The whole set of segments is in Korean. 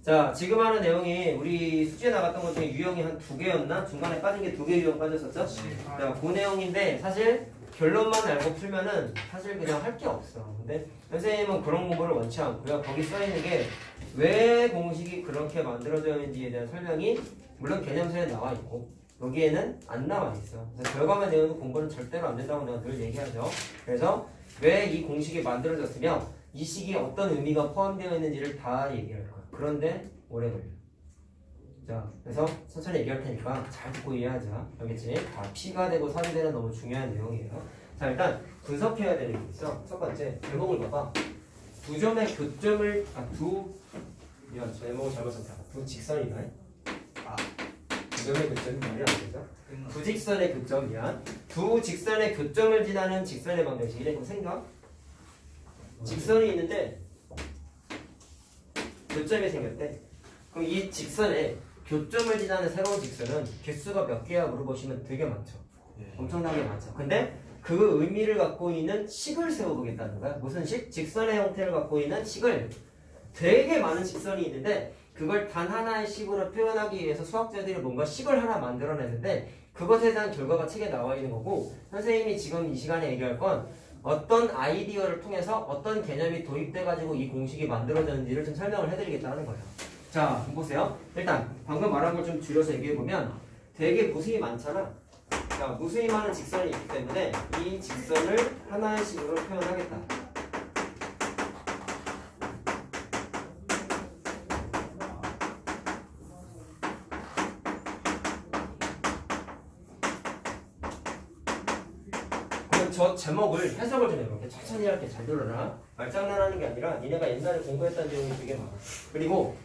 자, 지금 하는 내용이 우리 숙제에 나갔던 것 중에 유형이 한 2개였나? 중간에 빠진 게 2개 유형 빠졌었죠? 자, 그 내용인데 사실 결론만 알고 풀면은 사실 그냥 할 게 없어. 근데 선생님은 그런 공부를 원치 않고요. 거기 써있는 게 왜 공식이 그렇게 만들어져 있는지에 대한 설명이 물론 개념서에 나와 있고 여기에는 안 나와 있어. 그래서 결과만 내우는 공부는 절대로 안 된다고 내가 늘 얘기하죠. 그래서 왜 이 공식이 만들어졌으며 이 식이 어떤 의미가 포함되어 있는지를 다 얘기할 거야. 그런데 오래 걸려. 자, 그래서 천천히 얘기할 테니까 잘 듣고 이해하자. 알겠지? 다 P가 되고 산이 되는 너무 중요한 내용이에요. 자, 일단 분석해야 되는 게 있어. 첫 번째, 제목을 봐봐. 두 점의 교점을, 미안, 제목을 잘못 썼다. 두 직선이다. 두 점의 교점이 말이 안 되죠? 두 직선의 교점, 미안. 두 직선의 교점을 지나는 직선의 방정식이래. 그럼 생각? 직선이 있는데, 교점이 생겼대. 그럼 이 직선에 교점을 지나는 새로운 직선은 개수가 몇 개야 물어보시면 되게 많죠. 엄청나게 많죠. 근데 그 의미를 갖고 있는 식을 세워보겠다는 거야. 무슨 식? 직선의 형태를 갖고 있는 식을 되게 많은 직선이 있는데 그걸 단 하나의 식으로 표현하기 위해서 수학자들이 뭔가 식을 하나 만들어냈는데 그것에 대한 결과가 책에 나와 있는 거고 선생님이 지금 이 시간에 얘기할 건 어떤 아이디어를 통해서 어떤 개념이 도입돼가지고 이 공식이 만들어졌는지를 좀 설명을 해드리겠다는 거예요. 자, 보세요. 일단 방금 말한 걸 좀 줄여서 얘기해보면 되게 무수히 많잖아. 자, 무수히 많은 직선이 있기 때문에 이 직선을 하나의 식으로 표현하겠다. 그럼 저 제목을 해석을 좀 해볼게. 천천히 할게. 잘 들어라. 말장난하는 게 아니라 니네가 옛날에 공부했던 내용이 되게 많아. 그리고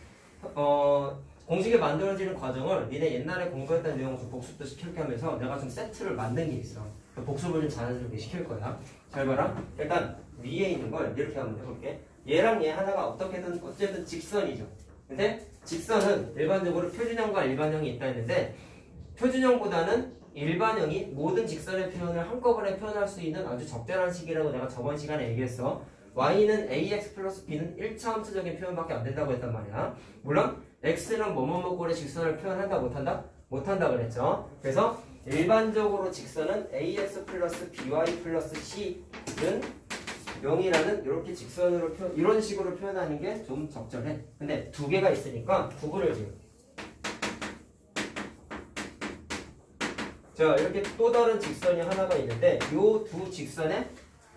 공식이 만들어지는 과정을 니네 옛날에 공부했던 내용을 좀 복습도 시킬게 하면서 내가 좀 세트를 만든 게 있어. 복습을 좀 자연스럽게 시킬 거야. 잘 봐라. 일단 위에 있는 걸 이렇게 한번 해볼게. 얘랑 얘 하나가 어쨌든 직선이죠. 근데 직선은 일반적으로 표준형과 일반형이 있다 했는데 표준형보다는 일반형이 모든 직선의 표현을 한꺼번에 표현할 수 있는 아주 적절한 식이라고 내가 저번 시간에 얘기했어. y는 ax 플러스 b는 1차 함수적인 표현밖에 안 된다고 했단 말이야. 물론 x는 뭐뭐뭐꼴의 직선을 표현한다 못한다? 못한다 그랬죠. 그래서 일반적으로 직선은 ax 플러스 by 플러스 c는 0이라는 이렇게 직선으로 이런 식으로 표현하는 게 좀 적절해. 근데 두 개가 있으니까 구분을 지어. 자, 이렇게 또 다른 직선이 하나가 있는데 이 두 직선의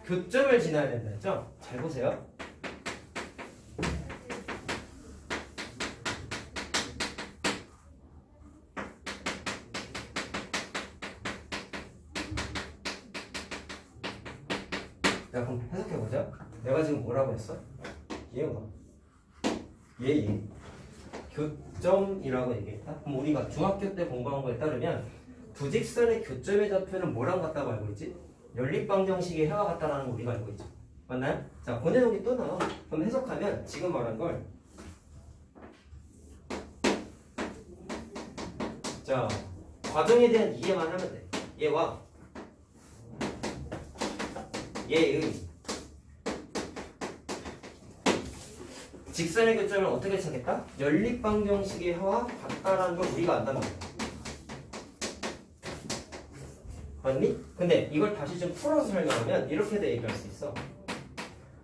교점을 지나야 된다 했죠? 잘 보세요. 자, 그럼 해석해보자. 내가 지금 뭐라고 했어? 얘가 얘 교점이라고 얘기했다? 그럼 우리가 중학교 때 공부한 거에 따르면 두 직선의 교점의 좌표는 뭐랑 같다고 알고 있지? 연립방정식의 해와 같다라는 거 우리가 알고 있죠. 맞나요? 자, 그 내용이 또 나와. 그럼 해석하면 지금 말한 걸 자, 과정에 대한 이해만 하면 돼. 얘와 얘의 직선의 교점을 어떻게 찾겠다? 연립방정식의 해와 같다라는 걸 우리가 안단 말이야. 맞니? 근데 이걸 다시 좀 풀어서 설명하면 이렇게도 얘기할 수 있어.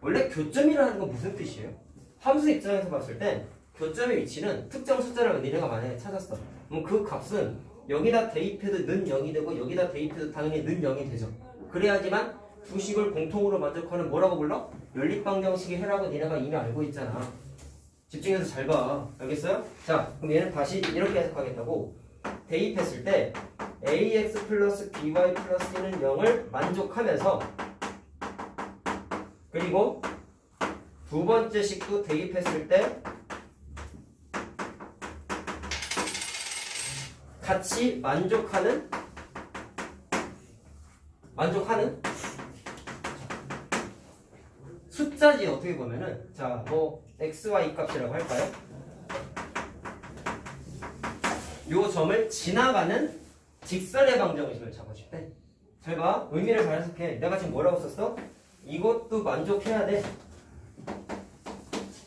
원래 교점이라는 건 무슨 뜻이에요? 함수 입장에서 봤을 때 교점의 위치는 특정 숫자를 니네가 만약에 찾았어. 그럼 그 값은 여기다 대입해도 는 0이 되고 여기다 대입해도 당연히 는 0이 되죠. 그래야지만 두 식을 공통으로 만족하는 뭐라고 불러? 연립방정식의 해라고 니네가 이미 알고 있잖아. 집중해서 잘 봐. 알겠어요? 자, 그럼 얘는 다시 이렇게 해석하겠다고. 대입했을 때 ax 플러스 by 플러스 c는 0을 만족하면서 그리고 두 번째 식도 대입했을 때 같이 만족하는 숫자지. 어떻게 보면은 자, 뭐 x, y 값이라고 할까요? 요 점을 지나가는 직선의 방정식을 잡아줄 때 잘 봐. 의미를 잘 해석해. 내가 지금 뭐라고 썼어? 이것도 만족해야 돼.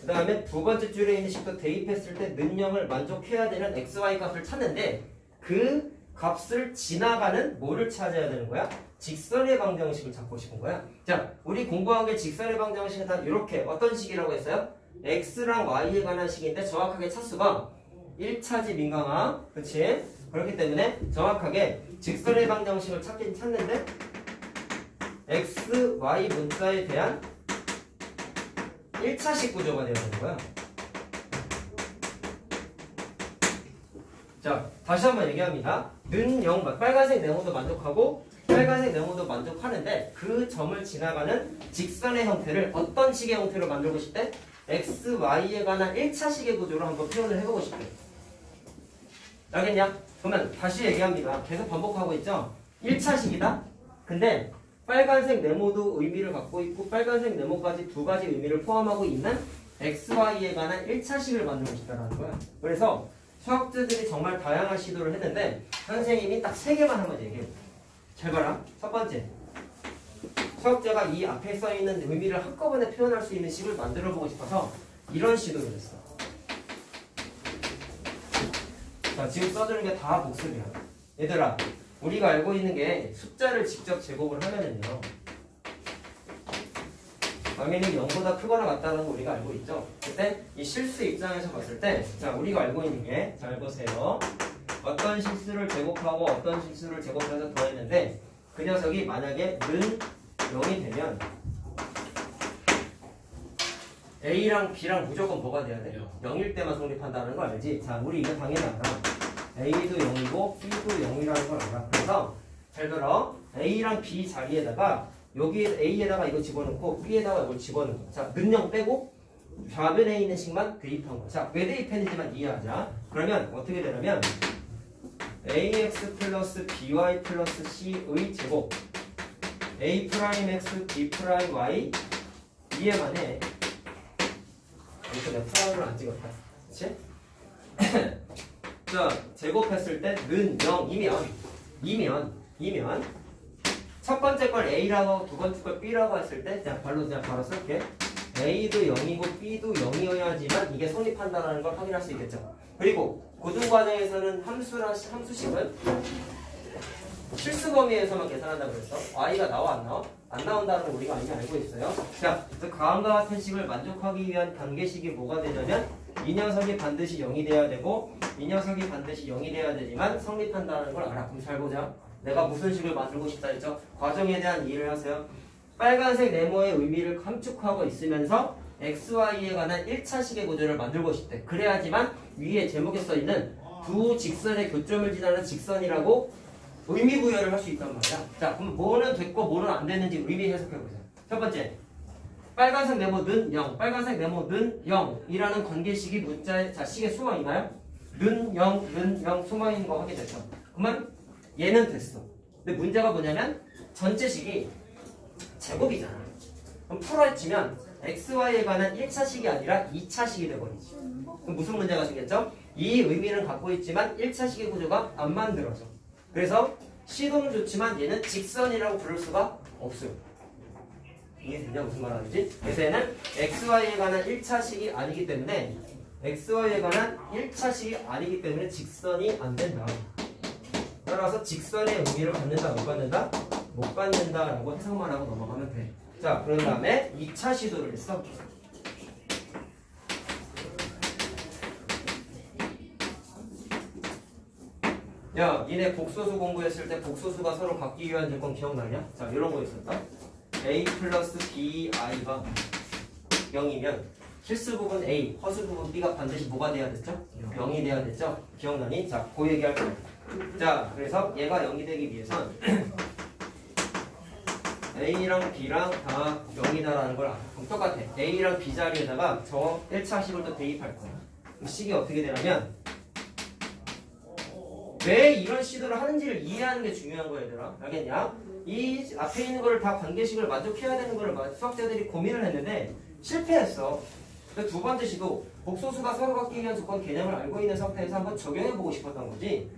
그 다음에 두 번째 줄에 있는 식도 대입했을 때 는0을 만족해야 되는 xy 값을 찾는데 그 값을 지나가는 뭐를 찾아야 되는 거야? 직선의 방정식을 찾고 싶은 거야. 자, 우리 공부한 게 직선의 방정식은 다 이렇게 어떤 식이라고 했어요? x랑 y에 관한 식인데 정확하게 차수가 1차지 민강아. 그치? 그렇기 때문에 정확하게 직선의 방정식을 찾긴 찾는데 x, y 문자에 대한 1차식 구조가 되어야 되는 거야. 자, 다시 한번 얘기합니다. 는 0, 빨간색 네모도 만족하고 빨간색 네모도 만족하는데 그 점을 지나가는 직선의 형태를 어떤 식의 형태로 만들고 싶대? x, y에 관한 1차식의 구조로 한번 표현을 해보고 싶대. 알겠냐? 그러면 다시 얘기합니다. 계속 반복하고 있죠? 1차식이다? 근데 빨간색 네모도 의미를 갖고 있고 빨간색 네모까지 두 가지 의미를 포함하고 있는 x, y에 관한 1차식을 만들고 싶다는 거야. 그래서 수학자들이 정말 다양한 시도를 했는데 선생님이 딱 3개만 한번 얘기해. 잘 봐라. 첫 번째, 수학자가 이 앞에 써있는 의미를 한꺼번에 표현할 수 있는 식을 만들어보고 싶어서 이런 시도를 했어. 자, 지금 써주는 게 다 복습이야. 얘들아, 우리가 알고 있는 게 숫자를 직접 제곱을 하면은요, 당연히 0보다 크거나 같다는 거 우리가 알고 있죠. 그때 이 실수 입장에서 봤을 때, 자, 우리가 알고 있는 게, 잘 보세요. 어떤 실수를 제곱하고 어떤 실수를 제곱해서 더했는데 그 녀석이 만약에 는 0이 되면 A랑 B랑 무조건 뭐가 돼야 돼요? 0일 때만 성립한다는 거 알지? 자, 우리 이거 당연히 알아. A도 0이고 B도 0이라는 걸 알아. 그래서 잘 들어. A랑 B 자리에다가 여기 A에다가 이거 집어넣고 B에다가 이걸 집어넣는 거. 자, 는 0 빼고 좌변에 있는 식만 대입한 거. 자, 왜 대입했는지만 이해하자. 그러면 어떻게 되냐면 ax 플러스 by 플러스 c의 제곱 a 프라임 x b 프라임 y 이해만 해. 이거 내가 프라임을 안 찍었다. 그치? 자, 제곱했을 때 는 0이면 첫 번째 걸 a라고 두 번째 걸 b라고 했을 때 자, 바로 쓸게. a도 0이고 b도 0이어야지만 이게 성립한다는 걸 확인할 수 있겠죠. 그리고 고등과정에서는 함수식은 실수 범위에서만 계산한다고 그랬어. y가 나와 안 나와? 안 나온다는 걸 우리가 이미 알고 있어요. 자, 다음과 같은 식을 만족하기 위한 단계식이 뭐가 되냐면 이 녀석이 반드시 0이 돼야 되고 이 녀석이 반드시 0이 돼야 되지만 성립한다는 걸 알아. 그럼 잘 보자. 내가 무슨 식을 만들고 싶다 했죠? 과정에 대한 이해를 하세요. 빨간색 네모의 의미를 함축하고 있으면서 XY에 관한 1차식의 구조를 만들고 싶대. 그래야지만 위에 제목에 써있는 두 직선의 교점을 지나는 직선이라고 의미 부여를 할 수 있단 말이야. 자, 그럼 뭐는 됐고 뭐는 안 됐는지 의미 해석해보자. 첫 번째, 빨간색 네모는 0, 빨간색 네모는 0이라는 관계식이 문자의 식에 숨어있나요? 는 0 숨어있는 거 확인됐죠. 그러면 얘는 됐어. 근데 문제가 뭐냐면 전체식이 제곱이잖아. 그럼 풀어헤치면 XY에 관한 1차식이 아니라 2차식이 돼버리지. 그럼 무슨 문제가 생겼죠? 이 의미는 갖고 있지만 1차식의 구조가 안 만들어져. 그래서 시도는 좋지만 얘는 직선이라고 부를 수가 없어요. 이게 되냐 무슨 말하는지? 그래서 얘는 XY에 관한 1차식이 아니기 때문에 XY에 관한 1차식이 아니기 때문에 직선이 안 된다. 따라서 직선의 의미를 갖는다, 못 갖는다? 못 갖는다라고 해석만 하고 넘어가면 돼. 자, 그런 다음에 2차 시도를 했어. 야, 니네 복소수 공부했을 때 복소수가 서로 갖기 위한 조건 기억나냐? 자, 이런 거 있었다. a 플러스 bi가 0이면 실수 부분 a, 허수 부분 b가 반드시 뭐가 돼야 됐죠? 0이 돼야 됐죠? 기억나니? 자, 그 얘기할 거야. 자, 그래서 얘가 0이 되기 위해선 A랑 B랑 다 0이다라는 걸 알아. 그럼 똑같아. A랑 B 자리에다가 저 1차식을 또 대입할 거야. 그럼 식이 어떻게 되냐면 왜 이런 시도를 하는지를 이해하는 게 중요한 거야, 얘들아. 알겠냐? 이 앞에 있는 거를 다 관계식을 만족해야 되는 거를 수학자들이 고민을 했는데 실패했어. 두 번째 시도 복소수가 서로 갖기 위한 조건 개념을 알고 있는 상태에서 한번 적용해보고 싶었던 거지.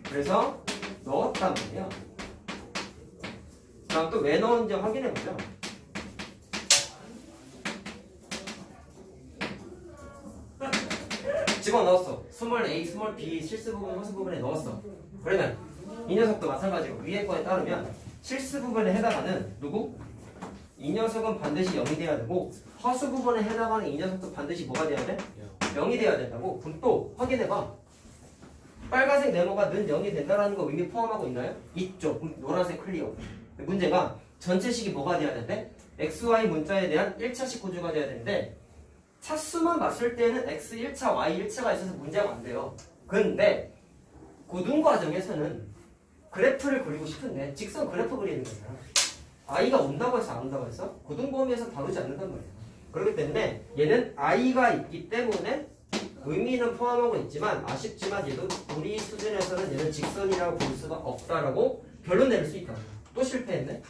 그래서 넣었단 말이야. 그럼 또 왜 넣었는지 확인해보자. 집어넣었어. 스몰 a, 스몰 b 실수 부분, 허수 부분에 넣었어. 그러면 이 녀석도 마찬가지로 위의 거에 따르면 실수 부분에 해당하는 누구? 이 녀석은 반드시 0이 돼야 되고 허수 부분에 해당하는 이 녀석도 반드시 뭐가 돼야 돼? 0이 돼야 된다고. 그럼 또 확인해봐. 빨간색 네모가 는 0이 된다는 거 의미 포함하고 있나요? 있죠. 그럼 노란색 클리어. 문제가 전체식이 뭐가 돼야 되는데? XY 문자에 대한 1차식 구조가 돼야 되는데 차수만 봤을 때는 X 1차, Y 1차가 있어서 문제가 안 돼요. 근데 고등 과정에서는 그래프를 그리고 싶은데 직선 그래프 그리는 거잖아. I가 온다고 해서 안 온다고 해서 고등 범위에서 다루지 않는단 말이야. 그렇기 때문에 얘는 I가 있기 때문에 의미는 포함하고 있지만 아쉽지만 얘도 우리 수준에서는 얘는 직선이라고 볼 수가 없다라고 결론 내릴 수 있다. 또 실패했네.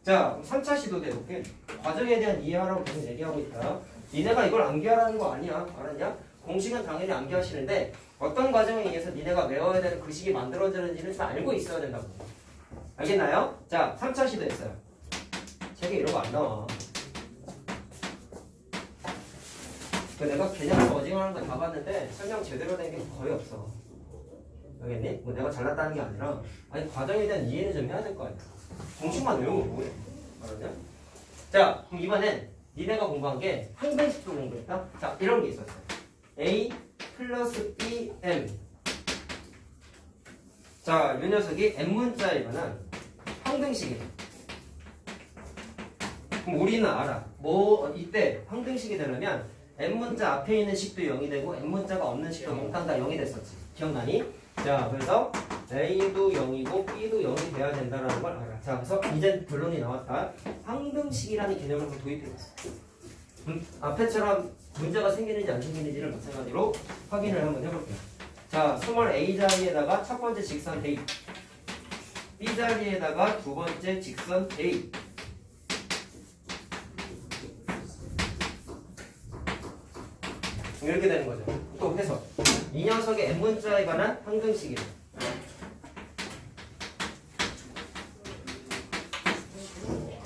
자, 3차 시도 해볼게. 과정에 대한 이해하라고 계속 얘기하고 있다. 니네가 이걸 암기하라는 거 아니야. 알았냐? 공식은 당연히 암기하시는데 어떤 과정에 의해서 니네가 외워야 되는 그 식이 만들어지는지는 좀 알고 있어야 된다고. 알겠나요? 자, 3차 시도 했어요. 책에 이런 거 안 나와. 내가 개념을 어징하는 거 다 봤는데 설명 제대로 된 게 거의 없어. 알겠니? 뭐 내가 잘났다는 게 아니라 아니 과정에 대한 이해는 좀 해야 될 거 아니야. 공식만 외우면 뭐해? 알았냐? 자, 그럼 이번엔 니네가 공부한 게 항등식도 공부했다? 자, 이런 게 있었어요. A 플러스 B M. 자, 이 녀석이 M문자에 관한 항등식이에요. 그럼 우리는 알아. 뭐 이때 항등식이 되려면 M문자 앞에 있는 식도 0이 되고 M문자가 없는 식도 몽땅 다 0이 됐었지. 기억나니? 자, 그래서 A도 0이고 B도 0이 돼야 된다는 걸 알아. 자, 그래서 이제 결론이 나왔다. 항등식이라는 개념을 한번 도입해봤어. 앞에처럼 문제가 생기는지 안 생기는지를 마찬가지로 확인을 한번 해볼게요. 자, 스몰 A 자리에다가 첫 번째 직선 대입, B 자리에다가 두 번째 직선 대입. 이렇게 되는 거죠. 또 해석. 이 녀석의 M문자에 관한 항등식이에요.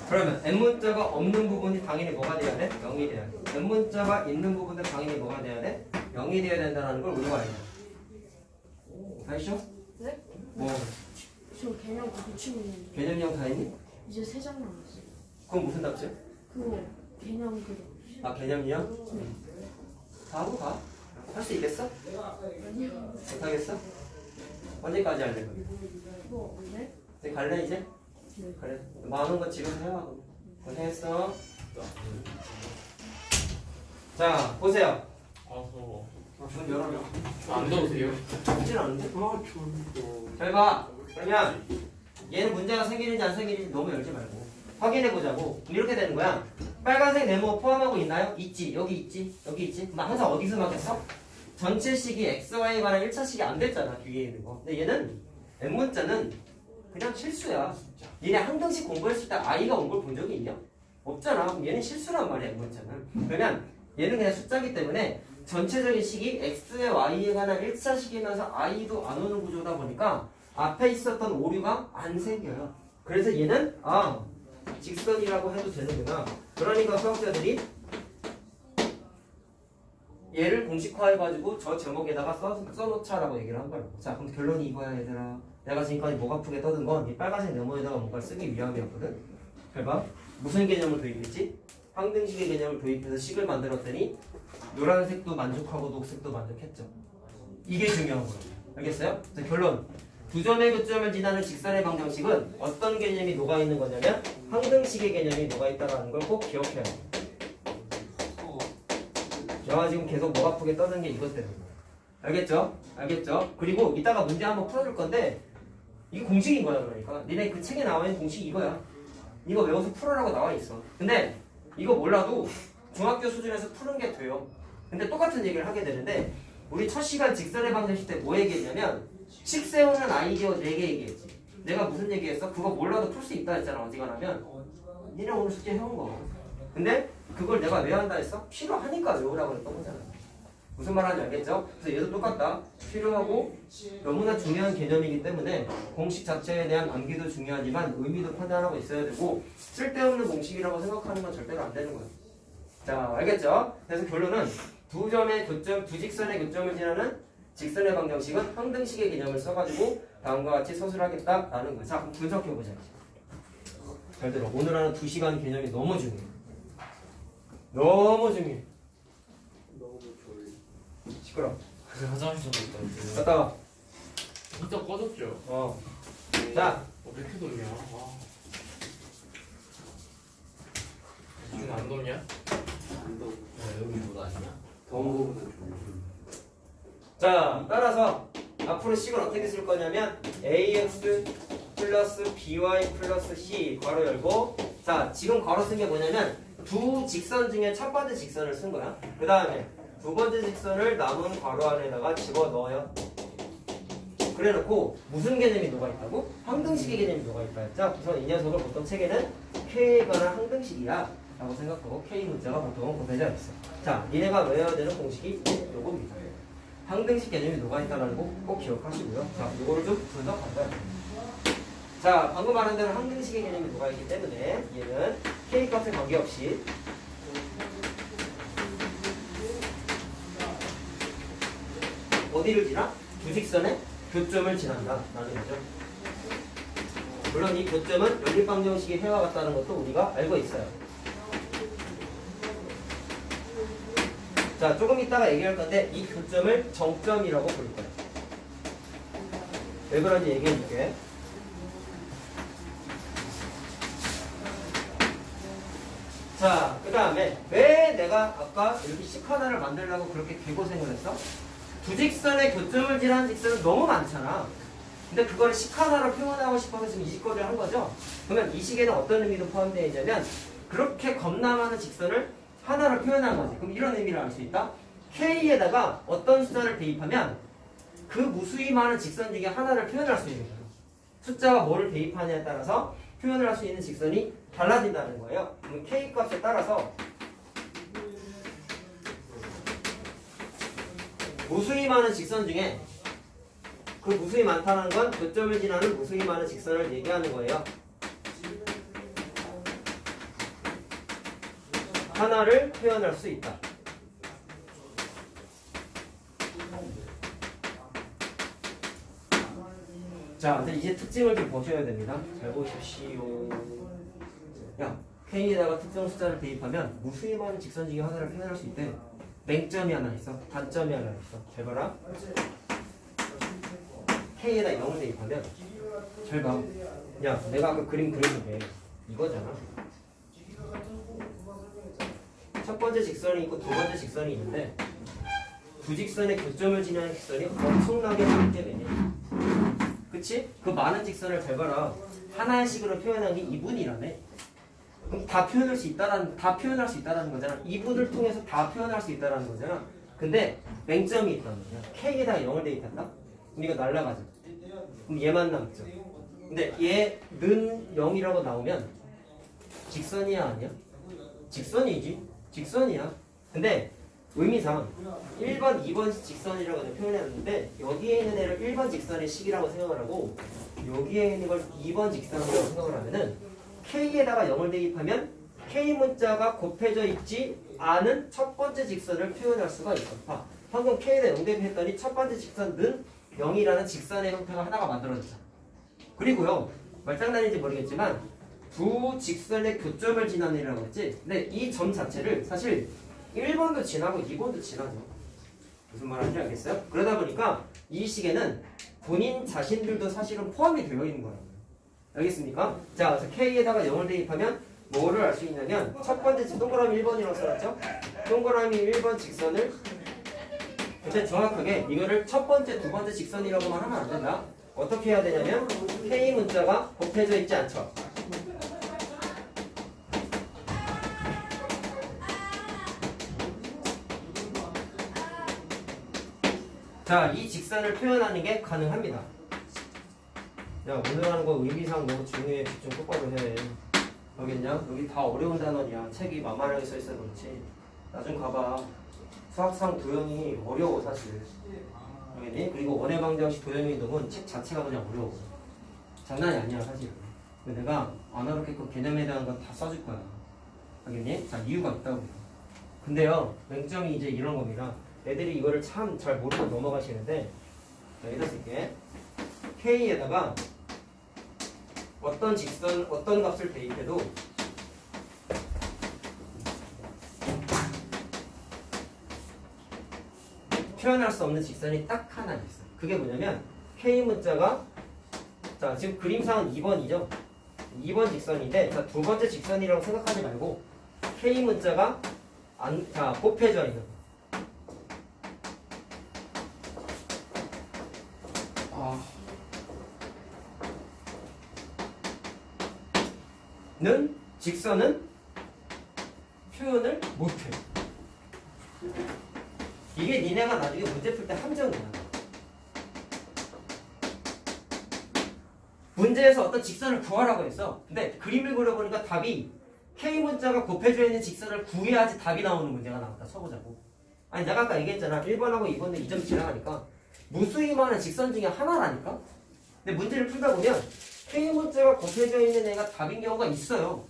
그러면 M문자가 없는 부분이 당연히 뭐가 돼야 돼? 0이 돼야 돼. M문자가 있는 부분도 당연히 뭐가 돼야 돼? 0이 돼야 된다는 걸 우리가 알죠. 아시죠? 네? 뭐 저 개념 고치고 있는데 개념형 다 했니? 이제 3장 남았어요. 그건 무슨 답지? 그거 개념 그거. 아, 개념형? 다 하고 가. 할 수 있겠어? 아니요. 못하겠어? 언제까지 할래? 그거 네? 이제 갈래 이제? 네. 그래. 많은 거 지금 해야. 고생했어. 자, 보세요. 문 열어라. 안 더우세요? 쉽진 않은데? 잘 봐. 그러면 얘는 문제가 생기는지 안 생기는지 너무 열지 말고 확인해보자고. 이렇게 되는 거야. 빨간색 네모 포함하고 있나요? 있지. 여기 있지. 여기 있지. 그럼 항상 어디서 막혔어? 전체식이 XY에 관한 1차식이 안 됐잖아. 뒤에 있는 거. 근데 얘는 M문자는 그냥 실수야. 얘네 항등식 공부했을 때 I가 온 걸 본 적이 있냐? 없잖아. 그럼 얘는 실수란 말이야. M문자는. 그러면 얘는 그냥 숫자기 때문에 전체적인 식이 X에 Y에 관한 1차식이면서 I도 안 오는 구조다 보니까 앞에 있었던 오류가 안 생겨요. 그래서 얘는 직선이라고 해도 되는구나. 그러니까 수학자들이 얘를 공식화해가지고 저 제목에다가 써놓자라고 얘기를 한 거라고. 자, 그럼 결론이 이거야 얘들아. 내가 지금까지 목 아프게 떠든 건 이 빨간색 네모에다가 뭔가를 쓰기 위함이었거든. 잘 봐. 무슨 개념을 도입했지? 항등식의 개념을 도입해서 식을 만들었더니 노란색도 만족하고 녹색도 만족했죠. 이게 중요한 거예요. 알겠어요? 자, 결론. 두 점의 교점을 지나는 직선의 방정식은 어떤 개념이 녹아있는 거냐면 항등식의 개념이 녹아있다는 걸 꼭 기억해야 돼요. 내가 지금 계속 목 아프게 떠는 게 이것 때문에. 알겠죠? 알겠죠? 그리고 이따가 문제 한번 풀어줄 건데 이게 공식인 거야. 그러니까 니네 그 책에 나와 있는 공식이 이거야. 이거 외워서 풀어라고 나와 있어. 근데 이거 몰라도 중학교 수준에서 푸는 게 돼요. 근데 똑같은 얘기를 하게 되는데 우리 첫 시간 직선의 방정식 때 뭐 얘기했냐면 식 세우는 아이디어 4개 얘기했지. 내가 무슨 얘기했어? 그거 몰라도 풀 수 있다 했잖아. 어지간하면 니네 오늘 숙제 해온 거. 근데 그걸 내가 왜 한다 했어? 필요하니까 외우라고 했던 거잖아. 무슨 말 하는지 알겠죠? 그래서 얘도 똑같다. 필요하고 너무나 중요한 개념이기 때문에 공식 자체에 대한 암기도 중요하지만 의미도 판단하고 있어야 되고 쓸데없는 공식이라고 생각하는 건 절대로 안 되는 거야. 자, 알겠죠? 그래서 결론은 두 점의 교점, 두 직선의 교점을 지나는 직선의 방정식은 항등식의 개념을 써가지고 다음과 같이 서술하겠다라는 거야. 자, 그럼 분석해보자. 잘 들어. 오늘 하는 2시간 개념이 너무 중요해. 너무 중요해. 너무 졸리. 시끄러워. 화장실 좀 갔다 올게요. 갔다 와. 진짜 꺼졌죠? 자, 왜 이렇게 덥냐? 지금 안 덥냐? 안 더워. 여기 뭐 아니냐? 더운 거보다 좋은. 자, 따라서 앞으로 식을 어떻게 쓸 거냐면 ax 플러스 by 플러스 c 괄호 열고, 자, 지금 괄호 쓴 게 뭐냐면 두 직선 중에 첫 번째 직선을 쓴 거야. 그 다음에 두 번째 직선을 남은 괄호 안에다가 집어넣어요. 그래놓고 무슨 개념이 녹아있다고? 항등식의 개념이 녹아있다. 자, 우선 이 녀석을 보통 책에는 K에 관한 항등식이야 라고 생각하고 K 문자가 보통은 곱해져 있어. 자, 얘네가 외워야 되는 공식이 요겁니다. 항등식 개념이 녹아있다는 거 꼭 기억하시고요. 자, 요거를 좀 분석한다. 자, 방금 말한 대로 항등식의 개념이 녹아있기 때문에 얘는 K 값에 관계없이 어디를 지나? 두 직선의 교점을 지난다 라는 거죠. 물론 이 교점은 연립방정식의 해와 같다는 것도 우리가 알고 있어요. 자, 조금 이따가 얘기할 건데 이 교점을 정점이라고 부를 거예요. 왜 그런지 얘기해 줄게. 자, 그 다음에 왜 내가 아까 이렇게 식 하나를 만들려고 그렇게 개고생을 했어? 두 직선의 교점을 지나는 직선은 너무 많잖아. 근데 그거를 식 하나로 표현하고 싶어서 지금 이 식거리를 한 거죠. 그러면 이 식에는 어떤 의미도 포함되어 있냐면 그렇게 겁나 많은 직선을 하나로 표현한 거지. 그럼 이런 의미를 알 수 있다. K에다가 어떤 숫자를 대입하면 그 무수히 많은 직선 중에 하나를 표현할 수 있는 거예요. 숫자가 뭐를 대입하냐에 따라서 표현을 할 수 있는 직선이 달라진다는 거예요. 그럼 K 값에 따라서 무수히 많은 직선 중에 그 무수히 많다는 건 교점을 지나는 무수히 많은 직선을 얘기하는 거예요. 하나를 표현할 수 있다. 자, 근데 이제 특징을 좀 보셔야 됩니다. 잘 보십시오. 야, K에다가 특정 숫자를 대입하면 무수히 많은 직선 중에 하나를 표현할 수 있대. 맹점이 하나 있어. 단점이 하나 있어. 잘 봐라. K에다 0을 대입하면 잘 봐. 야, 내가 아까 그림 그린 게 이거잖아. 첫 번째 직선이 있고 두 번째 직선이 있는데 두 직선의 교점을 지나는 직선이 엄청나게 많기 때문에, 그치? 그 많은 직선을 잘 봐라. 하나의 식으로 표현한 게 2분이라네. 그럼 다 표현할 수 있다라는 거잖아. 2분을 통해서 다 표현할 수 있다라는 거잖아. 근데 맹점이 있다는 거야. K에다가 0을 대입한다? 그럼 이거 날라가죠. 그럼 얘만 남죠. 근데 얘는 0이라고 나오면 직선이야 아니야? 직선이지. 직선이야. 근데 의미상 1번, 2번 직선이라고 표현했는데 여기에 있는 애를 1번 직선의 식이라고 생각을 하고 여기에 있는 걸 2번 직선이라고 생각을 하면은 K에다가 0을 대입하면 K 문자가 곱해져 있지 않은 첫 번째 직선을 표현할 수가 있어. 봐. 방금 K에다 0 대입했더니 첫 번째 직선은 0이라는 직선의 형태가 하나가 만들어졌잖아. 그리고요, 말장난인지 모르겠지만 두 직선의 교점을 지나느라고 했지. 근데 이 점 자체를 사실 1번도 지나고 2번도 지나죠. 무슨 말인지 알겠어요? 그러다 보니까 이 식에는 본인 자신들도 사실은 포함이 되어 있는 거예요. 알겠습니까? 자, 그래서 K에다가 0을 대입하면 뭐를 알 수 있냐면 첫 번째 동그라미 1번이라고 써놨죠? 동그라미 1번 직선을, 근데 정확하게 이거를 첫 번째, 두 번째 직선이라고만 하면 안 된다. 어떻게 해야 되냐면 K 문자가 곱해져 있지 않죠? 자, 이 직선을 표현하는 게 가능합니다. 야, 오늘 하는 거 의미상 너무 중요해. 집중 똑바로 해. 알겠냐? 여기 다 어려운 단어야. 책이 만만하게 써있어 그렇지. 나중 가봐. 수학상 도형이 어려워 사실. 알겠니? 그리고 원해방정식 도형의 놈은 책 자체가 그냥 어려워. 장난이 아니야 사실. 근데 내가 안 어렵게끔 개념에 대한 건 다 써줄 거야. 알겠니? 자, 이유가 있다고요. 근데요, 맹점이 이제 이런 겁니다. 애들이 이거를 참 잘 모르고 넘어가시는데, 자, 여기다 쓸게. K에다가 어떤 직선, 어떤 값을 대입해도 표현할 수 없는 직선이 딱 하나 있어. 그게 뭐냐면 K 문자가 자 지금 그림상은 2번이죠. 2번 직선인데 자, 두 번째 직선이라고 생각하지 말고 K 문자가 자 곱해져 있는 는 직선은 표현을 못해. 이게 니네가 나중에 문제 풀 때 함정이야. 문제에서 어떤 직선을 구하라고 했어. 근데 그림을 그려보니까 답이 K 문자가 곱해져 있는 직선을 구해야지 답이 나오는 문제가 나왔다. 쳐보자고. 아니 내가 아까 얘기했잖아. 1번하고 2번은 2점 지나가니까 무수히 많은 직선 중에 하나라니까. 근데 문제를 풀다 보면 K 문자가 곱해져 있는 애가 답인 경우가 있어요.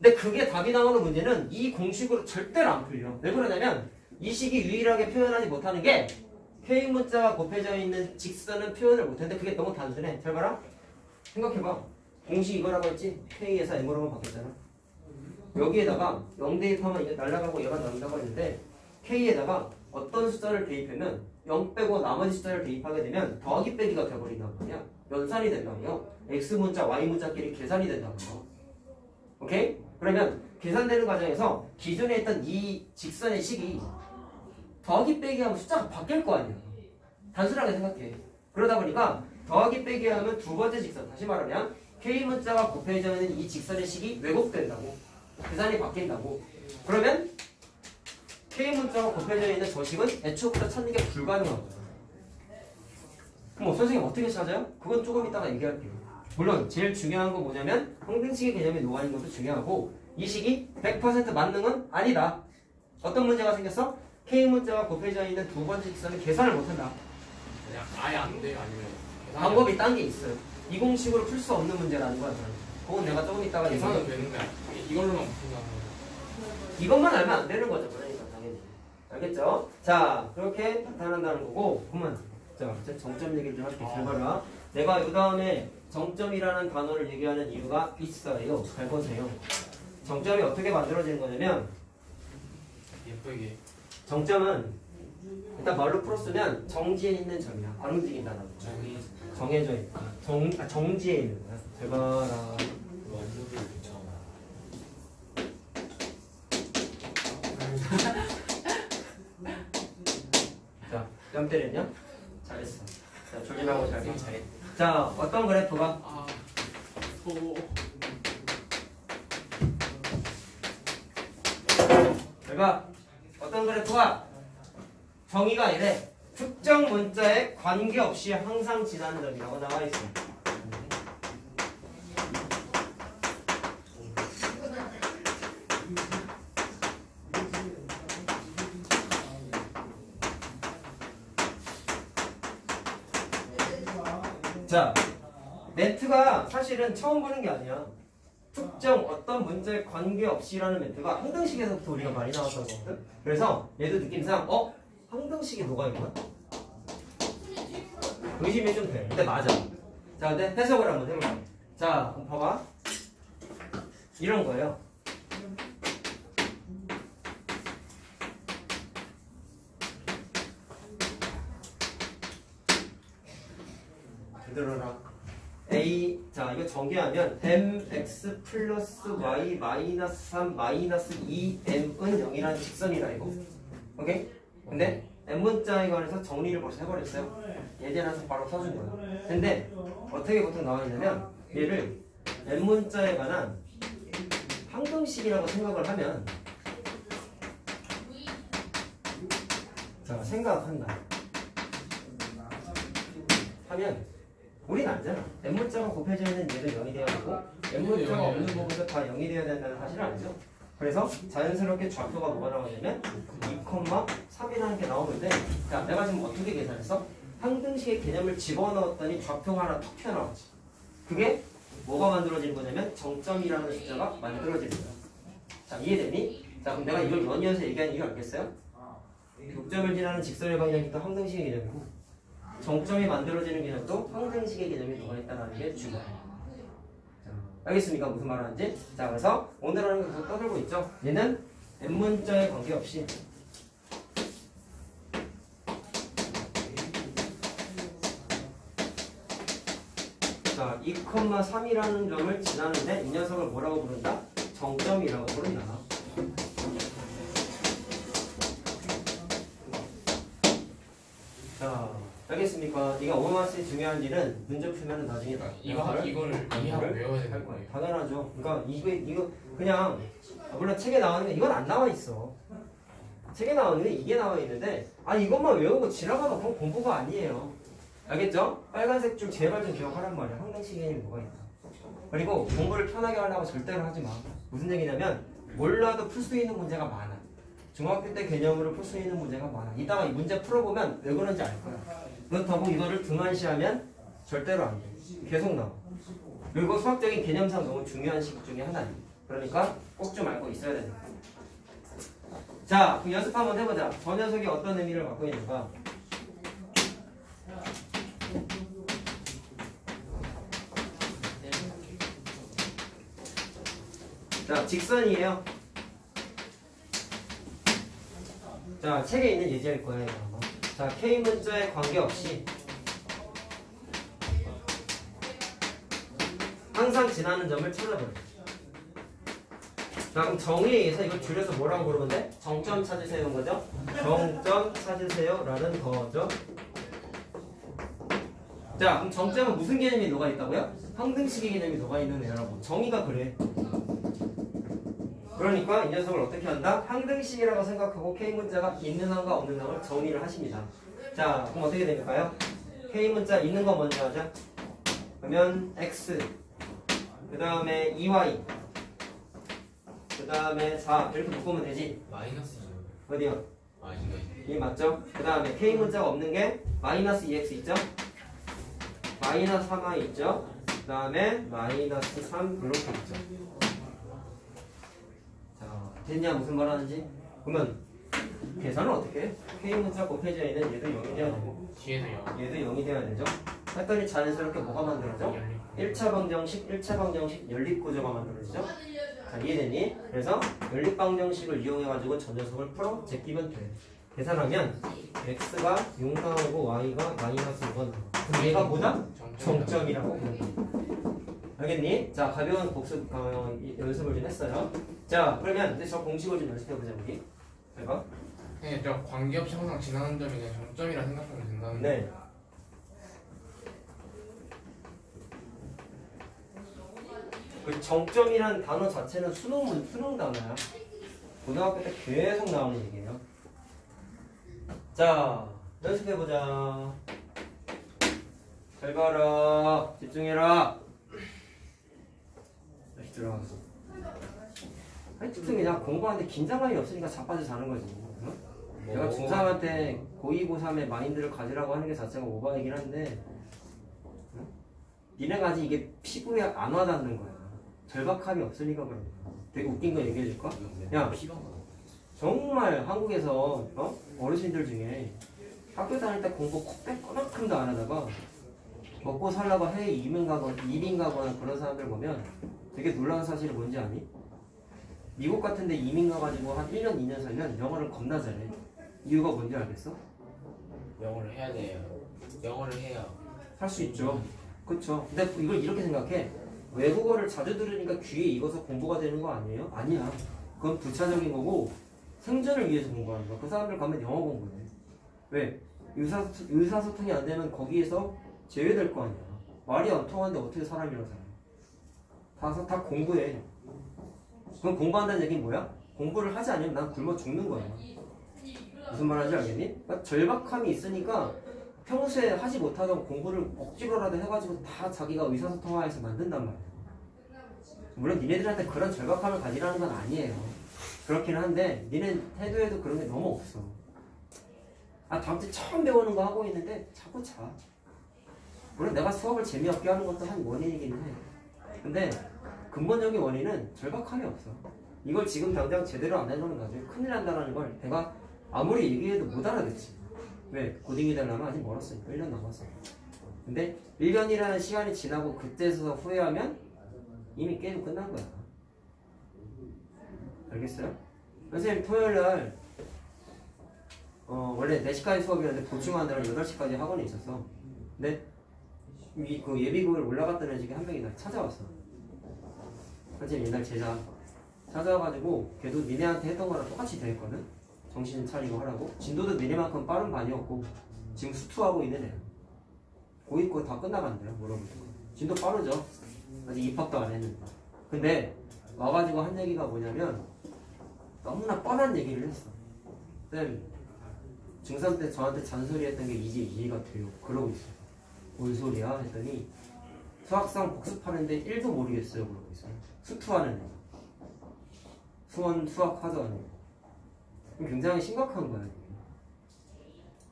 근데 그게 답이 나오는 문제는 이 공식으로 절대로 안 풀려. 왜 그러냐면 이 식이 유일하게 표현하지 못하는 게 K 문자가 곱해져 있는 직선은 표현을 못하는데 그게 너무 단순해. 잘 봐라. 생각해봐. 공식 이거라고 했지? K에서 M으로만 바뀌었잖아. 여기에다가 0 대입하면 이게 날아가고 얘가 나온다고 했는데 K에다가 어떤 숫자를 대입하면 0 빼고 나머지 숫자를 대입하게 되면 더하기 빼기가 돼버린단 말이야. 연산이 된다고요. X 문자, Y 문자끼리 계산이 된다고요. 오케이? 그러면 계산되는 과정에서 기존에 있던 이 직선의 식이 더하기 빼기 하면 숫자가 바뀔 거 아니야. 단순하게 생각해. 그러다 보니까 더하기 빼기 하면 두 번째 직선, 다시 말하면 K 문자가 곱해져 있는 이 직선의 식이 왜곡된다고. 계산이 바뀐다고. 그러면 K 문자가 곱해져 있는 저 식은 애초부터 찾는 게 불가능한 거야. 그럼 선생님 어떻게 찾아요? 그건 조금 이따가 얘기할게요. 물론 제일 중요한 건 뭐냐면 항등식의 개념이 녹아있는 것도 중요하고 이 식이 100% 만능은 아니다. 어떤 문제가 생겼어? K 문자가 곱해져 있는 두 번째 직선은 계산을 못한다. 그냥 아예 안 돼요? 아니면 방법이 딴 게 있어요. 이 공식으로 풀 수 없는 문제라는 거야. 그건 내가 조금 이따가 계산은 되는 거야? 이걸로만 푼다는 거야? 이것만 알면 안 되는 거죠. 그러니까 당연히. 알겠죠? 자, 그렇게 나타난다는 거고 그러면 자, 정점 얘기를 좀 할게. 잘 봐라. 내가 이 다음에 정점이라는 단어를 얘기하는 이유가 있어요. 잘 보세요. 정점이 어떻게 만들어지는 거냐면 예쁘게 정점은 일단 말로 풀었으면 정지에 있는 점이야. 안 움직인다는 거. 정해져 있다. 정지에 있는 거야. 잘 봐라. 완전히 괜찮아. 자, 뺨 때렸냐? 잘했어. 자, 조심하고 잘했어. 자, 어떤 그래프가? 잘 봐. 어떤 그래프가? 정의가 이래. 특정 문자에 관계없이 항상 지나는 점이라고 나와 있어. 자, 멘트가 사실은 처음 보는 게 아니야. 특정 어떤 문제에 관계없이라는 멘트가 항등식에서부터 우리가 많이 나왔던 거거든. 그래서 얘도 느낌상 항등식이 녹아있구나. 의심이 좀 돼. 근데 맞아. 자, 근데 해석을 한번 해볼게. 자, 그럼 봐봐. 이런 거예요. 들어라. A, 자, 이거 전개하면 mx 플러스 y 마이너스 3 마이너스 2m은 0이라는 직선이다, 이거. 오케이? 근데 m문자에 관해서 정리를 벌써 해버렸어요. 예제라서 바로 써준 거야. 근데 어떻게 보통 나와 있냐면 얘를 m문자에 관한 항등식이라고 생각을 하면 자, 생각한다. 하면 우린 알잖아. m문자가 곱해져 있는 얘도 0이 되어야 되고 m문자가 없는 부분도 다 0이 되어야 된다는 사실을 알죠. 그래서 자연스럽게 좌표가 뭐가 나오냐면 2,3이라는 게 나오는데 자, 내가 지금 어떻게 계산했어? 항등식의 개념을 집어넣었더니 좌표가 하나 툭 튀어나왔지. 그게 뭐가 만들어지는 거냐면 정점이라는 숫자가 만들어지는 거야. 자, 이해되니? 자 그럼 내가 이걸 연이어서 얘기하는 이유 알겠어요? 교점을 지나는 직선의 방향이 또 항등식의 개념이고 정점이 만들어지는 개념도 항등식의 개념이 들어가 있다는 게 중요해요. 알겠습니까? 무슨 말 하는지? 자 그래서 오늘은 계속 떠들고 있죠. 얘는 N문자에 관계없이 자 2,3이라는 점을 지나는데 이 녀석을 뭐라고 부른다? 정점이라고 부른다. 자 알겠습니까? 이게 오버마스의 중요한 일은 문제 풀면 나중에 이거를 이해하고 외워야 되는 거예요. 당연하죠. 그러니까 이거 그냥 물론 책에 나오는 게 이건 안 나와 있어. 책에 나오는 게 이게 나와 있는데 이것만 외우고 지나가면 그건 공부가 아니에요. 알겠죠? 빨간색 줄 제발 좀 기억하란 말이야. 항등식 개념이 뭐가 있다. 그리고 공부를 편하게 하려고 절대로 하지 마. 무슨 얘기냐면 몰라도 풀 수 있는 문제가 많아. 중학교 때 개념으로 풀 수 있는 문제가 많아. 이따가 이 문제 풀어보면 왜 그런지 알 거야. 그렇다고 이거를 등한시하면 절대로 안 돼. 계속 나와. 그리고 수학적인 개념상 너무 중요한 식 중에 하나입니다. 그러니까 꼭 좀 알고 있어야 된다. 자, 그럼 연습 한번 해보자. 저 녀석이 어떤 의미를 갖고 있는가? 자, 직선이에요. 자, 책에 있는 예제일 거예요. 아마. 자, K문자에 관계없이 항상 지나는 점을 찾아보래. 자, 그럼 정의에 의해서 이걸 줄여서 뭐라고 부르면 돼? 정점 찾으세요인 거죠? 정점 찾으세요 라는 거죠. 자, 그럼 정점은 무슨 개념이 녹아 있다고요? 항등식의 개념이 녹아 있는 애라고. 정의가 그래. 그러니까 이 녀석을 어떻게 한다? 항등식이라고 생각하고 K문자가 있는 항과 없는 항을 정의를 하십니다. 자, 그럼 어떻게 될까요? K문자 있는 거 먼저 하자. 그러면 X, 그 다음에 2Y, 그 다음에 4 이렇게 묶으면 되지. 마이너스 어디요? 이거 이 맞죠? 그 다음에 K문자가 없는 게 마이너스 2X 있죠? 마이너스 3Y 있죠? 그 다음에 마이너스 3 이렇게 있죠. 됐냐? 무슨 말 하는지? 그러면 계산은 어떻게 해? K문자 곱해져 있는 얘도 0이 돼야 되고 뒤에서 얘도 0이 돼야 되죠? 했더니 자연스럽게 뭐가 만들어져? 1차 방정식 연립구조가 만들어지죠? 자, 이해됐니? 그래서 연립방정식을 이용해가지고 저 녀석을 풀어 제끼면 돼. 계산하면 x가 6 나오고 y가 마이너스 5가 나와. 그럼 얘가 뭐다? 정점이라고 부르는 거야. 알겠니? 자, 가벼운 복습 연습을 좀 했어요. 자, 그러면 이제 저 공식을 좀 연습해보자, 우리. 해봐. 그냥 저 관계없이 항상 지나는 점이 그냥 정점이라 생각하면 된다는. 네. 그 정점이라는 단어 자체는 수능 단어야. 고등학교 때 계속 나오는 얘기예요. 자, 연습해보자. 잘 봐라. 집중해라. 다시 들어가서. 하여튼 그냥 공부하는데 긴장감이 없으니까 자빠져 자는 거지. 어? 내가 중3한테 고2, 고3의 마인드를 가지라고 하는 게 자체가 오바이긴 한데 어? 니네가 아직 이게 피부에 안 와닿는 거야. 절박함이 없으니까 그런 거야. 되게 웃긴 거 얘기해 줄까? 야, 정말 한국에서 어르신들 중에 학교 다닐 때 공부 코빼만큼도 안 하다가 먹고 살라고 해외 이민 가거나 그런 사람들 보면 되게 놀라운 사실이 뭔지 아니? 미국 같은 데 이민 가가지고 한 1년, 2년 살면 영어를 겁나 잘해. 이유가 뭔지 알겠어? 영어를 해야 돼요. 영어를 해야 할 수 있죠. 그쵸. 근데 이걸 이렇게 생각해. 외국어를 자주 들으니까 귀에 익어서 공부가 되는 거 아니에요? 아니야. 그건 부차적인 거고 생존을 위해서 공부하는 거야. 그 사람들 가면 영어 공부해. 왜? 의사소통이 안 되면 거기에서 제외될 거 아니야. 말이 안 통하는데 어떻게 사람이라고 살아? 다 공부해. 그럼 공부한다는 얘기는 뭐야? 공부를 하지 않으면 난 굶어 죽는 거야. 무슨 말 하는지 알겠니? 그러니까 절박함이 있으니까 평소에 하지 못하던 공부를 억지로라도 해가지고 다 자기가 의사소통화해서 만든단 말이야. 물론 니네들한테 그런 절박함을 가지라는 건 아니에요. 그렇긴 한데 니네 태도에도 그런 게 너무 없어. 다음 주에 처음 배우는 거 하고 있는데 자꾸 자. 물론 내가 수업을 재미없게 하는 것도 한 원인이긴 해. 근데 근본적인 원인은 절박함이 없어. 이걸 지금 당장 제대로 안 해놓으면 나중에 큰일 난다는 걸 내가 아무리 얘기해도 못 알아듣지. 왜? 고딩이 되려면 아직 멀었으니까 1년 남았어. 근데 1년이라는 시간이 지나고 그때서 후회하면 이미 게임 끝난 거야. 알겠어요? 선생님 토요일날 원래 4시까지 수업이었는데 보충하느라 8시까지 학원에 있었어. 근데 그 예비고일 올라갔던 애 중에 한 명이 날 찾아왔어. 선생님 옛날 제자 찾아와가지고 걔도 니네한테 했던 거랑 똑같이 대했거든. 정신 차리고 하라고. 진도도 니네만큼 빠른 반이었고 지금 수투하고 있는 애야. 고2 거 다 끝나간대요. 물어보고. 진도 빠르죠. 아직 입학도 안 했는데. 근데 와가지고 한 얘기가 뭐냐면 너무나 뻔한 얘기를 했어. 쌤 중3 때 저한테 잔소리했던 게 이제 이해가 돼요. 그러고 있어. 뭔 소리야? 했더니 수학상 복습하는데 1도 모르겠어요. 그러고 있어. 수투하는 애. 수원 수학 하던 애. 굉장히 심각한 거야.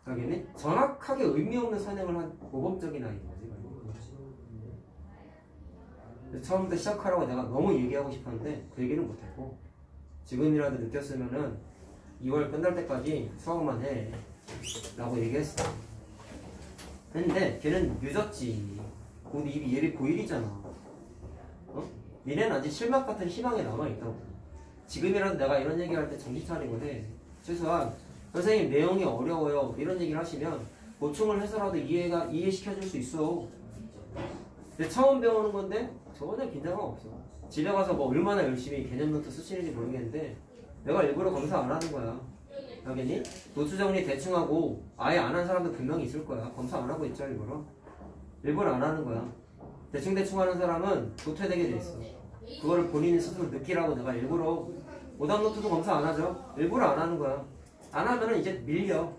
그러겠네? 정확하게 의미 없는 선행을 한 모범적인 아이인 거지. 처음부터 시작하라고 내가 너무 얘기하고 싶었는데 그 얘기는 못했고 지금이라도 느꼈으면은 2월 끝날 때까지 수학만 해 라고 얘기했어. 근데 걔는 늦었지. 곧 예비 고1이잖아. 니네는 아직 실막 같은 희망이 남아있다고. 지금이라도 내가 이런 얘기할 때 정신 차리고 해. 최소한 선생님 내용이 어려워요 이런 얘기를 하시면 보충을 해서라도 이해시켜줄 수 있어. 근데 처음 배우는 건데 저번에 긴장감 없어. 집에 가서 뭐 얼마나 열심히 개념 노트 쓰시는지 모르겠는데 내가 일부러 검사 안 하는 거야. 알겠니? 노트 정리 대충 하고 아예 안 한 사람도 분명히 있을 거야. 검사 안 하고 있죠. 일부러 안 하는 거야. 대충 하는 사람은 도태되게 돼 있어. 그거를 본인이 스스로 느끼라고 내가 일부러 오답 노트도 검사 안 하죠. 일부러 안 하는 거야. 안 하면은 이제 밀려.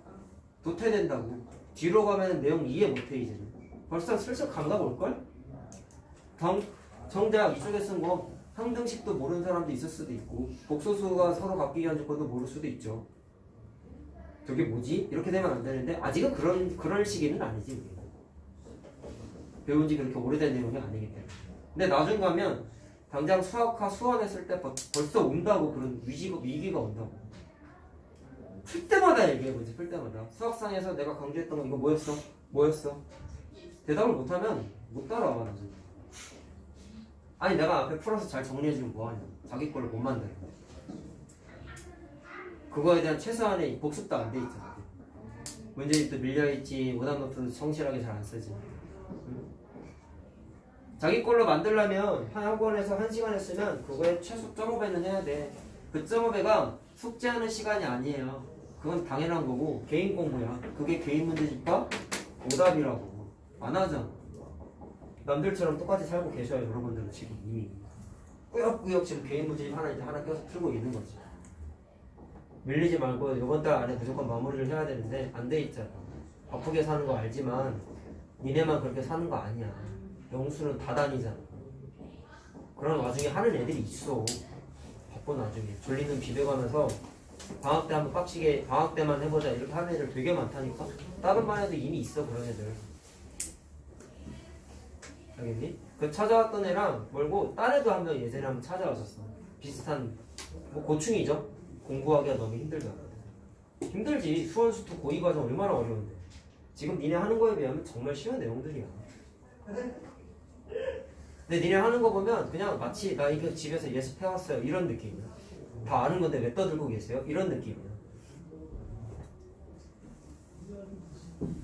도태된다고. 뒤로 가면 내용 이해 못해 이제는. 벌써 슬슬 감각 올걸? 정작 이쪽에 쓴 거 항등식도 모르는 사람도 있을 수도 있고 복소수가 서로 바뀌기 한 조건도 모를 수도 있죠. 저게 뭐지? 이렇게 되면 안 되는데 아직은 그럴 시기는 아니지. 우리가. 배운 지 그렇게 오래된 내용이 아니기 때문에. 근데 나중 가면 당장 수학과 수원했을 때 벌써 온다고. 그런 위기가 온다고. 풀 때마다 얘기해보지. 풀 때마다 수학상에서 내가 강조했던 거 이거 뭐였어? 대답을 못하면 못 따라와. 나중에. 아니 내가 앞에 풀어서 잘 정리해주면 뭐하냐. 자기 걸로 못 만들어. 그거에 대한 최소한의 복습도 안 돼 있잖아. 문제집도 밀려있지. 오답노트도 성실하게 잘 안 쓰지. 자기 걸로 만들려면 한 학원에서 1시간 했으면 그거에 최소 0.5배는 해야 돼. 그 0.5배가 숙제하는 시간이 아니에요. 그건 당연한 거고 개인 공부야. 그게 개인 문제집과 오답이라고. 안 하잖아. 남들처럼 똑같이 살고 계셔요. 여러분들은 지금 이미 꾸역꾸역 지금 개인 문제집 하나 껴서 풀고 있는 거지. 밀리지 말고 이번 달 안에 무조건 마무리를 해야 되는데 안 돼 있잖아. 바쁘게 사는 거 알지만 니네만 그렇게 사는 거 아니야. 영수는 다 다니잖아. 그런 와중에 하는 애들이 있어. 바쁜 와중에 졸리는 비벼가면서 방학 때 한번 빡치게 방학 때만 해보자 이렇게 하는 애들 되게 많다니까. 다른 반에도 이미 있어 그런 애들. 알겠니? 그 찾아왔던 애랑 멀고 딴 애도 한 명 예전에 한번 찾아왔었어. 비슷한 뭐 고충이죠. 공부하기가 너무 힘들다. 힘들지. 수원 수투 고2 과정 얼마나 어려운데. 지금 니네 하는 거에 비하면 정말 쉬운 내용들이야. 근데 니네 하는 거 보면 그냥 마치 나 이거 집에서 예습해왔어요 이런 느낌이야. 다 아는 건데 왜 떠들고 계세요? 이런 느낌이야.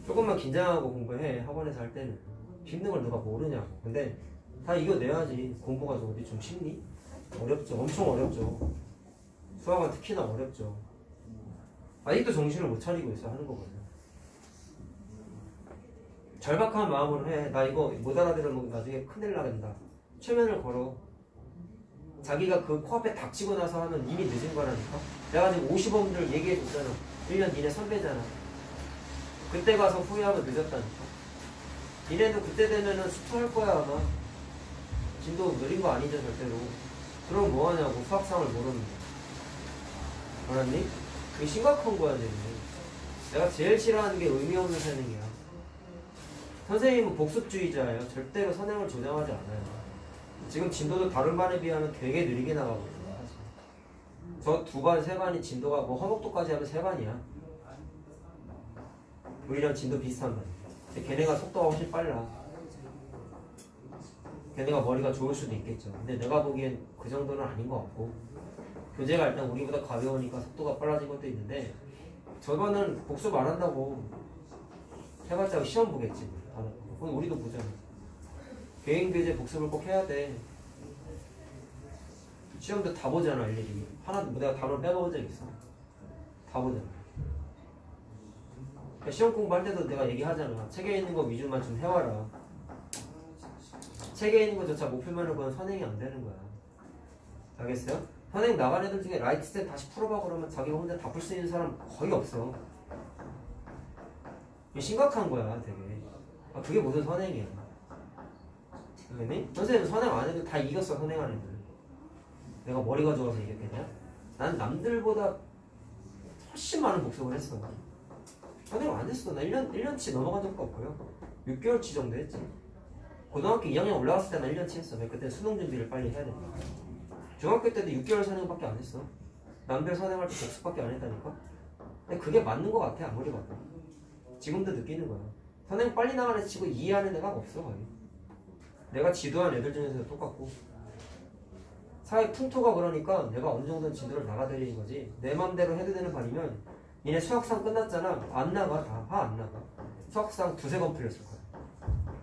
조금만 긴장하고 공부해. 학원에서 할 때는 힘든 걸 누가 모르냐고. 근데 다 이겨내야지. 공부가 어디 좀 쉽니? 어렵죠. 엄청 어렵죠. 수학은 특히나 어렵죠. 아직도 정신을 못 차리고 있어 하는 거거든. 절박한 마음으로 해. 나 이거 못 알아들으면 나중에 큰일 나간다. 최면을 걸어. 자기가 그 코앞에 닥치고 나서 하면 이미 늦은 거라니까. 내가 지금 50원들 얘기해 줬잖아. 1년 니네 선배잖아. 그때 가서 후회하면 늦었다니까. 니네도 그때 되면은 수투할 거야 아마. 진도 느린 거 아니죠 절대로. 그럼 뭐하냐고. 수학상을 모르는데. 알았니? 그게 심각한 거야 지금. 내가 제일 싫어하는 게 의미 없는 선행이야. 선생님은 복습주의자예요. 절대로 선행을 조장하지 않아요. 지금 진도도 다른 반에 비하면 되게 느리게 나가거든요. 사실. 저 2반, 3반이 진도가 뭐 허벅도까지 하면 3반이야. 우리랑 진도 비슷한 반. 근데 걔네가 속도가 훨씬 빨라. 걔네가 머리가 좋을 수도 있겠죠. 근데 내가 보기엔 그 정도는 아닌 것 같고, 교재가 일단 우리보다 가벼우니까 속도가 빨라진 것도 있는데, 저반은 복습 안 한다고 해봤자 시험 보겠지. 그건 우리도 보잖아. 개인 교재 복습을 꼭 해야 돼. 시험도 다 보잖아. 일일이 하나도 내가 단원 빼먹은 적 있어. 다 보잖아. 그러니까 시험 공부할 때도 내가 얘기하잖아. 책에 있는 거 위주만 좀 해와라. 책에 있는 거조차 못 풀면은 그건 선행이 안 되는 거야. 알겠어요? 선행 나간 애들 중에 라이트 셋 다시 풀어봐 그러면 자기가 혼자 다 풀 수 있는 사람 거의 없어. 이게 심각한 거야 되게. 아, 그게 무슨 선행이야. 선생님? 선생님 선행 안 해도 다 이겼어. 선행한 애들. 내가 머리가 좋아서 이겼겠냐? 난 남들보다 훨씬 많은 복습을 했어. 선행 안 했어. 나 1년치 넘어간 적도 없고요. 6개월치 정도 했지. 고등학교 2학년 올라갔을 때는 1년치 했어. 그때 수능 준비를 빨리 해야 되니까. 중학교 때도 6개월 선행밖에 안 했어. 남들 선행할 때 복습밖에 안 했다니까. 근데 그게 맞는 것 같아. 아무리 봐도. 지금도 느끼는 거야. 선행 빨리 나가는 애 치고 이해하는 애가 없어 거의. 내가 지도한 애들 중에서도 똑같고. 사회 풍토가 그러니까 내가 어느 정도는 진도를 나가드리는 거지. 내 맘대로 해도 되는 반이면 니네 수학상 끝났잖아. 안 나가. 다 화 안 나가. 수학상 2-3번 풀렸을 거야.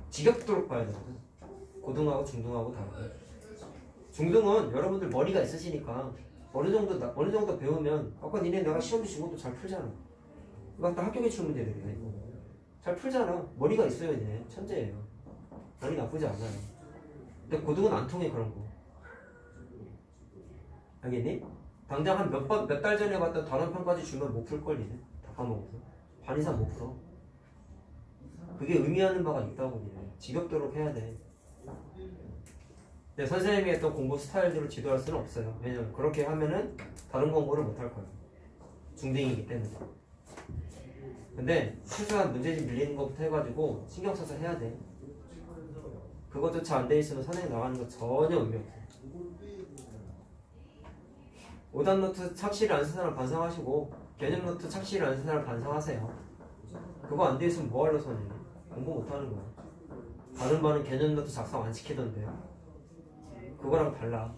지겹도록 봐야 되거든. 고등하고 중등하고 다르고. 중등은 여러분들 머리가 있으시니까 어느 정도 배우면 아까 니네 내가 시험 준 것도 잘 풀잖아. 이거 다 학교 기출 문제들이야. 이거. 잘 풀잖아. 머리가 있어요. 니네 천재예요. 머리 나쁘지 않아요. 근데 고등은 안 통해 그런 거. 알겠니? 당장 한 몇 달 전에 봤던 단원편까지 주면 못 풀걸 니네. 다 까먹어서. 반 이상 못 풀어. 그게 의미하는 바가 있다고 니네. 지겹도록 해야 돼. 근데 선생님이 했던 공부 스타일대로 지도할 수는 없어요. 왜냐면 그렇게 하면은 다른 공부를 못 할 거예요. 중딩이기 때문에. 근데 최소한 문제집 밀리는 것부터 해가지고 신경 써서 해야 돼. 그것조차 안 돼 있으면 선생님 나가는 거 전혀 의미 없어. 5단 노트 착실히 안 쓴 사람 반성하시고 개념 노트 착실히 안 쓴 사람 반성하세요. 그거 안 돼 있으면 뭐하러 선생님? 공부 못하는 거야. 다른 반은 개념 노트 작성 안 시키던데요. 그거랑 달라.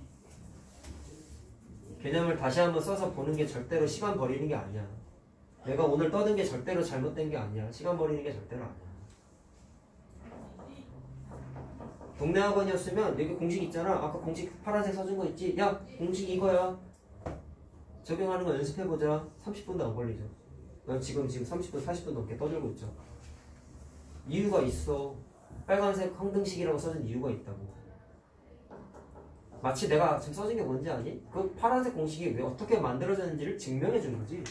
개념을 다시 한번 써서 보는 게 절대로 시간 버리는 게 아니야. 내가 오늘 떠든 게 절대로 잘못된 게 아니야. 시간 버리는 게 절대로 아니야. 동네 학원이었으면 여기 공식 있잖아. 아까 공식 파란색 써준 거 있지? 야 공식 이거야. 적용하는 거 연습해보자. 30분도 안 걸리죠. 난 지금 30분 40분 넘게 떠들고 있죠. 이유가 있어. 빨간색 황등식이라고 써준 이유가 있다고. 마치 내가 지금 써준 게 뭔지 아니? 그 파란색 공식이 왜 어떻게 만들어졌는지를 증명해 준 거지.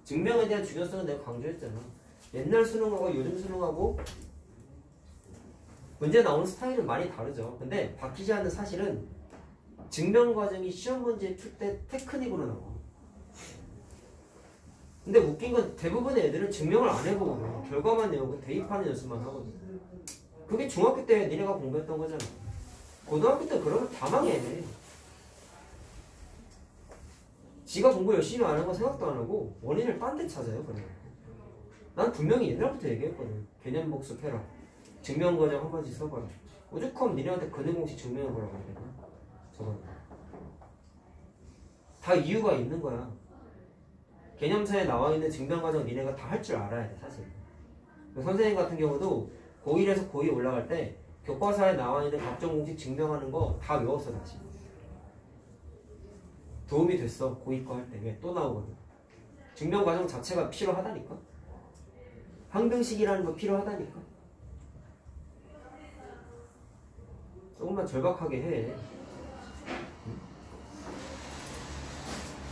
증명에 대한 중요성은 내가 강조했잖아. 옛날 수능하고 요즘 수능하고 문제 나오는 스타일은 많이 다르죠. 근데 바뀌지 않는 사실은 증명 과정이 시험 문제 풀 때 테크닉으로 나와. 근데 웃긴 건 대부분의 애들은 증명을 안 해보거든. 결과만 내오고 대입하는 연습만 하거든. 그게 중학교 때 니네가 공부했던 거잖아. 고등학교 때 그러면 다 망해. 지가 공부 열심히 안 하고 생각도 안 하고 원인을 딴 데 찾아요. 그러면. 난 분명히 옛날부터 얘기했거든. 개념 복습해라. 증명 과정 한 번씩 써봐라. 오죽하면 니네한테 근해 공식 증명해 보라고 하거든. 저건 다 이유가 있는 거야. 개념서에 나와 있는 증명 과정 니네가 다 할 줄 알아야 돼 사실. 선생님 같은 경우도 고1에서 고2 올라갈 때 교과서에 나와 있는 각종 공식 증명하는 거 다 외웠어 다시. 도움이 됐어. 고2 거 할 때. 왜? 또 나오거든. 증명 과정 자체가 필요하다니까. 황등식이라는 거 필요하다니까. 조금만 절박하게 해.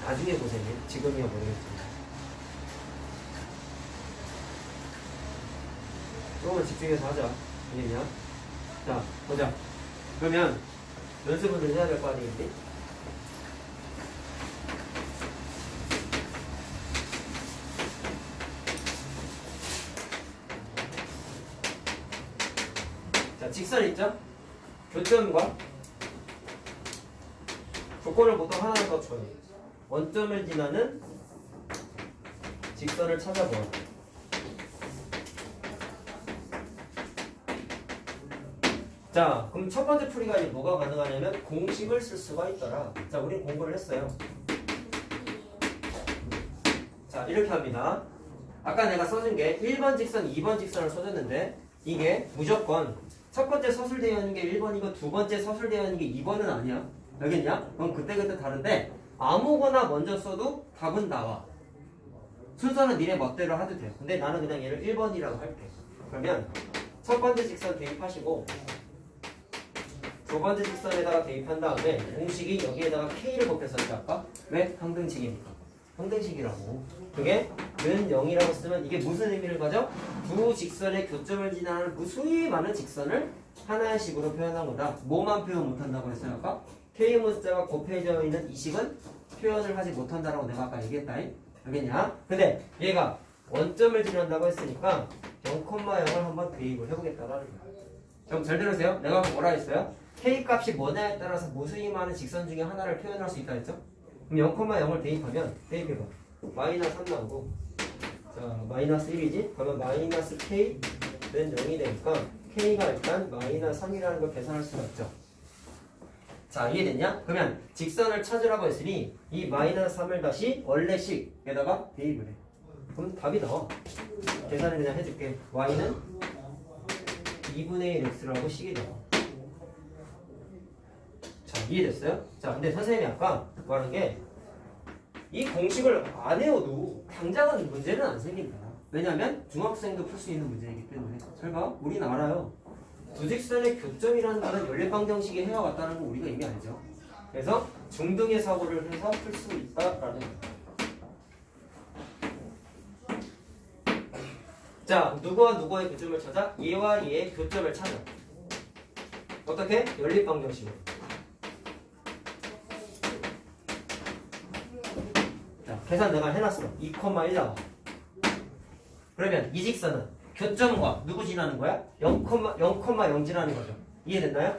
나중에 고생해. 지금이야 모르겠지만. 조금만 집중해서 하자. 알겠냐? 자, 보자. 그러면 연습을 해야 될 거 아니겠니? 자, 직선 있죠? 교점과 조건을 보통 하나 더 줘요. 원점을 지나는 직선을 찾아보아. 자, 그럼 첫 번째 풀이가 이제 뭐가 가능하냐면 공식을 쓸 수가 있더라. 자, 우린 공부를 했어요. 자, 이렇게 합니다. 아까 내가 써준 게 1번 직선, 2번 직선을 써줬는데 이게 무조건 첫 번째 서술되어 있는 게 1번이고 두 번째 서술되어 있는 게 2번은 아니야. 알겠냐? 그럼 그때그때 다른데 아무거나 먼저 써도 답은 나와. 순서는 니네 멋대로 해도 돼요. 근데 나는 그냥 얘를 1번이라고 할게. 그러면 첫 번째 직선 대입하시고 두 번째 직선에다가 대입한 다음에 공식이 여기에다가 K를 곱했었죠 아까? 왜? 항등식이니까. 항등식이라고. 그게 는 0이라고 쓰면 이게 무슨 의미를 가져? 두 직선의 교점을 지나는 무수히 많은 직선을 하나의 식으로 표현한 거다. 뭐만 표현 못한다고 했어요 아까? K 문자가 곱해져 있는 이 식은 표현을 하지 못한다라고 내가 아까 얘기했다. 알겠냐? 근데 얘가 원점을 지난다고 했으니까 0,0을 한번 대입을 해보겠다라는 거야. 그럼 잘 들으세요. 내가 뭐라 했어요? K 값이 뭐냐에 따라서 무수히 많은 직선 중에 하나를 표현할 수 있다 했죠? 그럼 0,0을 대입하면 대입해봐. 마이너스 3 나오고 자 마이너스 1이지? 그러면 마이너스 K는 0이 되니까 K가 일단 마이너스 3이라는 걸 계산할 수가 있죠. 자 이해됐냐? 그러면 직선을 찾으라고 했으니 이 마이너스 3을 다시 원래 식에다가 대입을 해. 그럼 답이 나와. 계산을 그냥 해줄게. Y는 2분의 1 X라고 식이 나와. 자 이해됐어요? 자 근데 선생님이 아까 말한 게 이 공식을 안 외워도 당장은 문제는 안 생긴다. 왜냐면 중학생도 풀 수 있는 문제이기 때문에. 잘 봐. 우리는 알아요. 두 직선의 교점이라는 거는 연립방정식이 해와갔다는 거 우리가 이미 알죠. 그래서 중등의 사고를 해서 풀 수 있다라는 거예요. 자 누구와 누구의 교점을 찾아? 얘와 얘의 교점을 찾아. 어떻게? 연립방정식으로. 계산 내가 해놨어. 2,1 나와. 그러면 이 직선은 교점과 누구 지나는 거야? 0,0 지나는 거죠. 이해됐나요?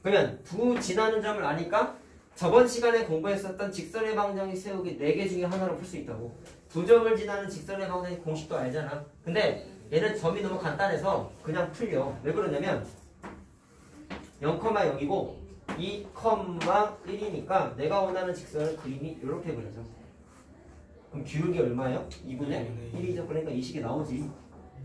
그러면 두 지나는 점을 아니까 저번 시간에 공부했었던 직선의 방정식 세우기 4개 중에 하나로 풀 수 있다고. 두 점을 지나는 직선의 방정식 공식도 알잖아. 근데 얘는 점이 너무 간단해서 그냥 풀려. 왜 그러냐면 0,0이고 2,1이니까 내가 원하는 직선을 그림이 이렇게 그려져. 그럼 기울기 얼마예요? 2분의 1이죠. 그러니까 이 식이 나오지.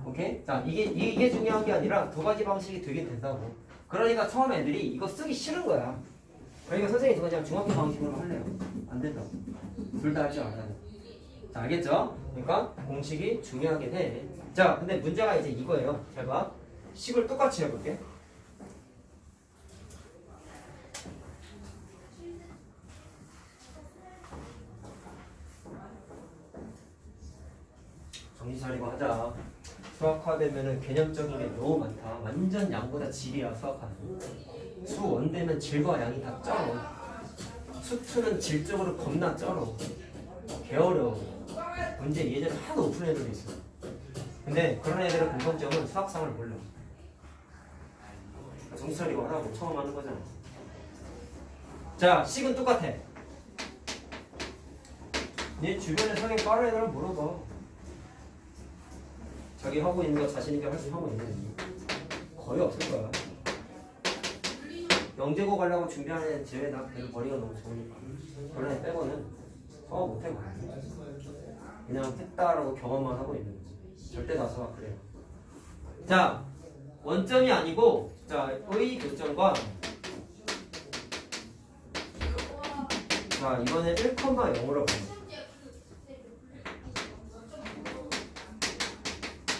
오케이? 자, 이게 중요한 게 아니라 두 가지 방식이 되긴 된다고. 그러니까 처음 애들이 이거 쓰기 싫은 거야. 그러니까 선생님이 그냥 중학교 방식으로 할래요. 안 된다고. 둘 다 할 줄 알아야 돼. 자, 알겠죠? 그러니까 공식이 중요하긴 해. 자, 근데 문제가 이제 이거예요. 잘 봐. 식을 똑같이 해볼게. 정신 차리고 하자. 수학화 되면은 개념적인 게 너무 많다. 완전 양보다 질이야 수학화는. 수원 되면 질과 양이 다 쩔어. 수투는 질적으로 겁나 쩔어. 개어려워. 문제 예전에 하도 높은 애들도 있어. 근데 그런 애들의 공통점은 수학상을 몰라. 정신 차리고 하라고 처음 하는 거잖아. 자, 식은 똑같아. 네 주변에 성인 빠른 애들은 물어봐. 자기 하고 있는 거 자신 있게 할 수 하고 있는지 거의 없을 거야. 영재고 가려고 준비하는 애 제외 나 별로 머리가 너무 좋으니까 그런 애 빼고는 수업 못해 봐. 그냥 했다라고 경험만 하고 있는 거지. 절대 나서가 그래요. 자 원점이 아니고 자 의 교점과 자 이번에 1,0으로 보자.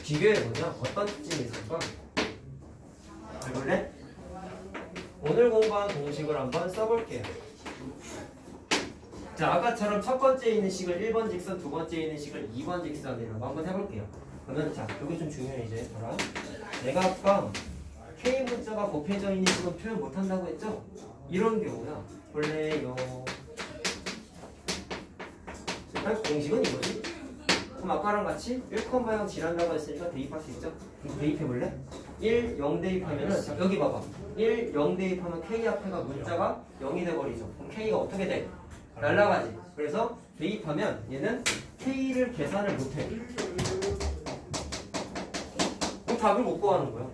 비교해보자. 어떤 특징이 있을까? 해볼래? 오늘 공부한 공식을 한번 써볼게요. 자, 아까처럼 첫 번째에 있는 식을 1번 직선, 두 번째에 있는 식을 2번 직선이라고 한번 해볼게요. 그러면 자, 여기 좀 중요해 이제. 봐라. 내가 아까 K 문자가 곱해져 있는 식은 표현 못한다고 했죠? 이런 경우야. 볼래요? 일단 공식은 이거지. 그럼 아까랑 같이 1,0 지난다고 했으니까 대입할 수 있죠? 그럼 대입해볼래? 1, 0 대입하면은 자, 여기 봐봐. 1, 0 대입하면 K 앞에가 문자가 0이 돼버리죠. 그럼 K가 어떻게 돼? 날라가지. 그래서 대입하면 얘는 K를 계산을 못해. 그럼 답을 못 구하는 거야.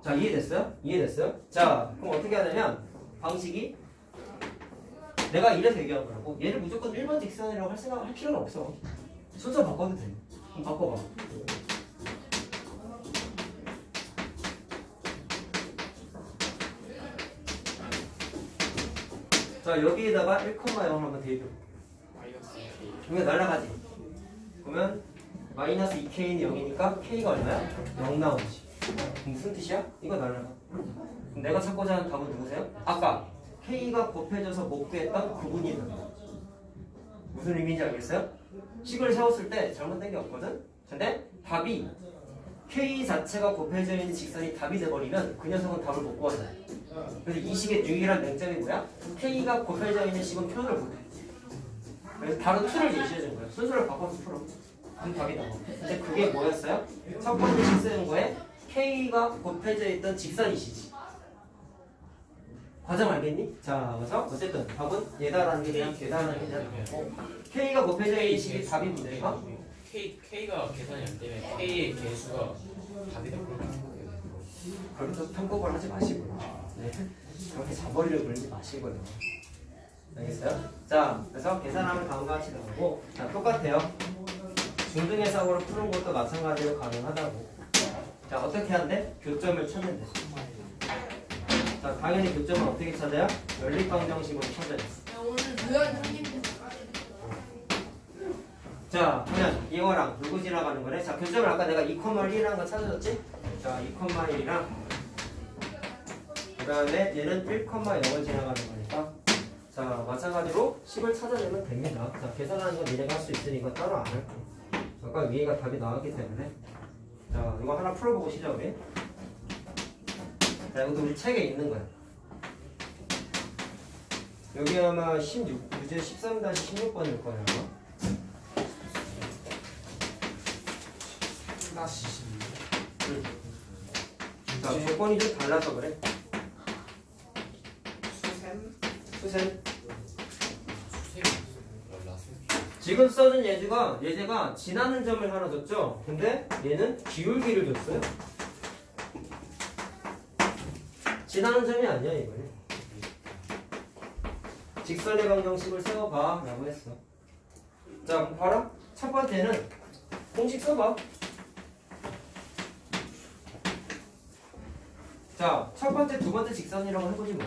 자, 이해됐어요? 이해됐어요? 자, 그럼 어떻게 하냐면 방식이 내가 이래서 얘기한 거라고. 얘를 무조건 1번 직선이라고 할 필요는 없어. 순서 바꿔도 돼. 그럼 바꿔봐. 자, 여기에다가 1,0을 한번 대입해. 마이너스 K. 그러면 날아가지. 그러면 마이너스 2K는 0이니까 K가 얼마야? 0 나오지. 무슨 뜻이야? 이거 날아가. 그럼 내가 찾고자 하는 답은 누구세요? 아까 K가 곱해져서 못 구했던 그분이 있는 거야. 무슨 의미인지 알겠어요? 식을 세웠을 때 잘못된 게 없거든? 근데 답이 K 자체가 곱해져 있는 직선이 답이 돼버리면 그 녀석은 답을 못 구한다. 그래서 이 식의 유일한 맹점이 뭐야? K가 곱해져 있는 식은 표현을 못해. 그래서 다른 틀을 제시해준 거야. 순서를 바꿔서 풀어. 그럼 답이 나와. 근데 그게 뭐였어요? 첫 번째 식 쓰는 거에 K가 곱해져 있던 직선이시지. 과정 알겠니? 자, 그래서 어쨌든 답은 얘다라는 게 그냥 걔다라는 게 그냥 나오고 K가 곱해져 있는 식이 답이 문제가 K가 계산이 안 되면 K의 개수가 답이 나올 거예요. 그렇게 편법을 하지 마시고요. 네. 그렇게 잡아리를 그리지 마시고요. 알겠어요? 자, 그래서 계산하면 다음과 같이 나오고 자, 똑같아요. 중등해상으로 푸는 것도 마찬가지로 가능하다고. 자, 어떻게 한대? 교점을 찾는 데. 자, 당연히 교점은 어떻게 찾아요? 연립방정식으로 찾아요. 오늘 무연 형님 자, 그러면 이거랑 누구 지나가는 거래? 자, 교점을 아까 내가 2,1이라는 거 찾아줬지? 자, 2,1이랑 그 다음에 얘는 1,0을 지나가는 거니까 자, 마찬가지로 10을 찾아내면 됩니다. 자, 계산하는 건 니네가 할 수 있으니까 따로 안 할게. 아까 위에가 답이 나왔기 때문에 자, 이거 하나 풀어보고 시작 우리. 자, 이것도 우리 책에 있는 거야. 여기 아마 16, 문제 13-16번일 거야 아마. 자, 조건이 좀 달라서 그래. 수셈. 지금 써준 예제가 지나는 점을 하나 줬죠? 근데 얘는 기울기를 줬어요. 지나는 점이 아니야, 이거는. 직선의 방정식을 세워봐. 라고 했어. 자, 그럼 봐라. 첫 번째는 공식 써봐. 자, 첫 번째, 두 번째 직선이라고 해보지 뭐.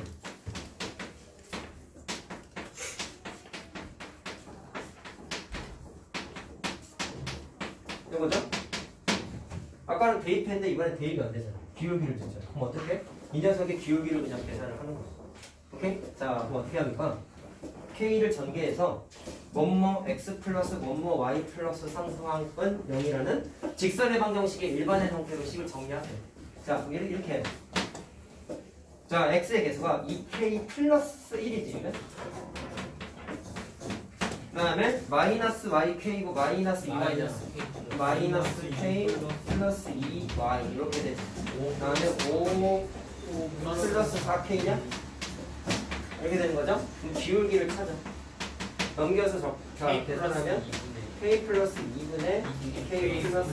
이거죠? 아까는 대입했는데 이번엔 대입이 안 되잖아. 기울기를 줬잖아. 그럼 어떻게? 이 녀석의 기울기를 그냥 계산을 하는 거야. 오케이? 자, 그럼 어떻게 합니까? K를 전개해서 뭐뭐 x 플러스 뭐뭐 y 플러스 상수항은 0이라는 직선의 방정식의 일반의 형태로 식을 정리하세요. 자, 이렇게 해요. 자, x의 개수가 2k 플러스 1이지. 그 다음에 마이너스yk고 마이너스 2y 마이너스 k 플러스 2y 이렇게 되죠. 그 다음에 5 플러스 4k냐? 이렇게 되는 거죠? 그럼 기울기를 찾아. 넘겨서 계산하면 k 플러스 2분의 k 플러스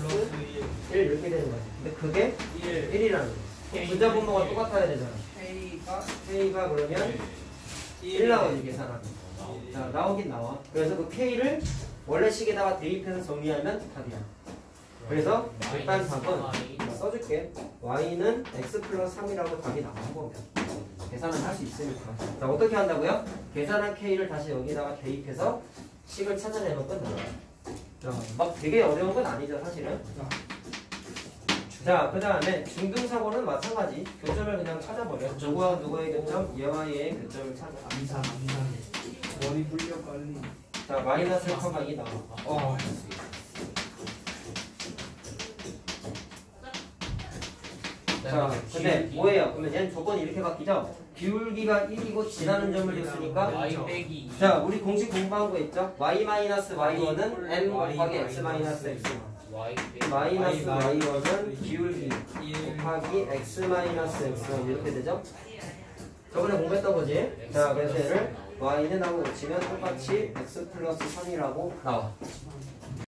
1 이렇게 되는 거죠. 근데 그게 1이라는 거예요. 분자 분모가 똑같아야 되잖아. k가 그러면 1 나오지 계산하면. 자, 나오긴 나와. 그래서 그 k를 원래 식에다가 대입해서 정리하면 답이야. 그래서 일단 답은 써줄게. y는 x 플러스 3이라고 답이 나온 거면 계산은 할 수 있으니까. 자, 어떻게 한다고요? 계산한 k를 다시 여기다가 대입해서 식을 찾아내면 끝나요. 자, 막 되게 어려운 건 아니죠, 사실은. 자, 그 다음에 중등사고는 마찬가지. 교점을 그냥 찾아버려. 누구와 누구의 교점? 얘와 얘의 교점을 찾아. 머리 불려 빨리. 자, 마이너스 1,2 나와. 자, 근데 뭐예요? 그러면 얘는 조건이 이렇게 바뀌죠? 기울기가 1이고 지나는 점을 줬으니까 y 빼기 자, 우리 공식 공부한 거 있죠? y-y1은 m 곱하기 x-x y 빼기 마이너스 y1은 기울기 곱하기 x-x 이렇게 되죠? 저번에 공부했던 거지? 자, 그래서 얘를 y는 하고 놓치면 똑같이 x 플러스 3이라고 나와.